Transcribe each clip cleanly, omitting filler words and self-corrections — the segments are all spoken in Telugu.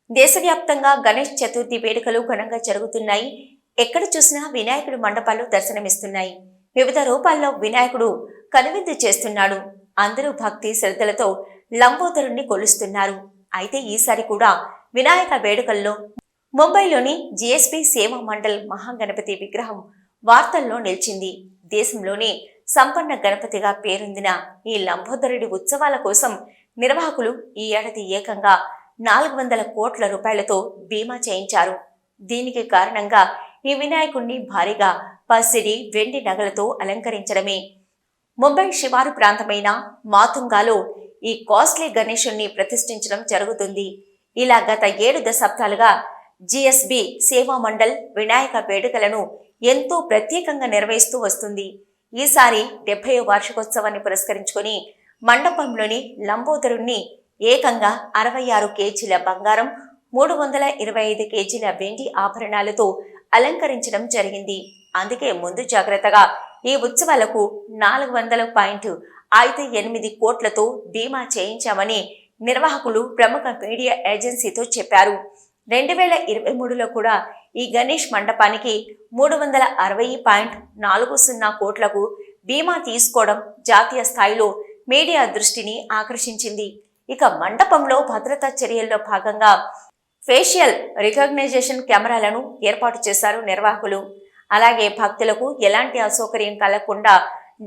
దేశవ్యాప్తంగా గణేష్ చతుర్థి వేడుకలు ఘనంగా జరుగుతున్నాయి. ఎక్కడ చూసినా వినాయకుడి మండపాలు దర్శనమిస్తున్నాయి. వివిధ రూపాల్లో వినాయకుడు కనువిందు చేస్తున్నాడు. అందరూ భక్తి శ్రద్ధలతో లంబోదరుణ్ణి కొలుస్తున్నారు. అయితే ఈసారి కూడా వినాయక వేడుకల్లో ముంబైలోని జిఎస్పి సేవా మండల్ మహాగణపతి విగ్రహం వార్తల్లో నిలిచింది. దేశంలోని సంపన్న గణపతిగా పేరొందిన ఈ లంబోదరుడి ఉత్సవాల కోసం నిర్వాహకులు ఈ ఏడాది ఏకంగా 400 కోట్ల రూపాయలతో బీమా చేయించారు. దీనికి కారణంగా ఈ వినాయకుణ్ణి భారీగా పసిడి వెండి నగలతో అలంకరించడమే. ముంబై శివారు ప్రాంతమైన మాతుంగాలో ఈ కాస్ట్లీ గణేశుణ్ణి ప్రతిష్ఠించడం జరుగుతుంది. ఇలా గత 7 దశాబ్దాలుగా జిఎస్బి సేవా మండల్ వినాయక వేడుకలను ఎంతో ప్రత్యేకంగా నిర్వహిస్తూ వస్తుంది. ఈసారి 70వ వార్షికోత్సవాన్ని పురస్కరించుకుని మండపంలోని లంబోదరుణ్ణి ఏకంగా 66 కేజీల బంగారం, 325 కేజీల వెండి ఆభరణాలతో అలంకరించడం జరిగింది. అందుకే ముందు జాగ్రత్తగా ఈ ఉత్సవాలకు 400.58 కోట్లతో బీమా చేయించామని నిర్వాహకులు ప్రముఖ మీడియా ఏజెన్సీతో చెప్పారు. 2023లో కూడా ఈ గణేష్ మండపానికి 360.40 కోట్లకు బీమా తీసుకోవడం జాతీయ స్థాయిలో మీడియా దృష్టిని ఆకర్షించింది. ఇక మండపంలో భద్రతా చర్యల్లో భాగంగా ఫేషియల్ రికగ్నైజేషన్ కెమెరాలను ఏర్పాటు చేశారు నిర్వాహకులు. అలాగే భక్తులకు ఎలాంటి అసౌకర్యం కలగకుండా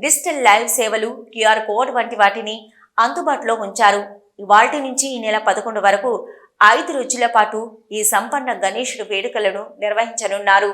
డిజిటల్ లైవ్ సేవలు, క్యూఆర్ కోడ్ వంటి వాటిని అందుబాటులో ఉంచారు. ఇవాల్టి నుంచి ఈ నెల 11 వరకు 5 రోజుల పాటు ఈ సంపన్న గణేశుడు వేడుకలను నిర్వహించనున్నారు.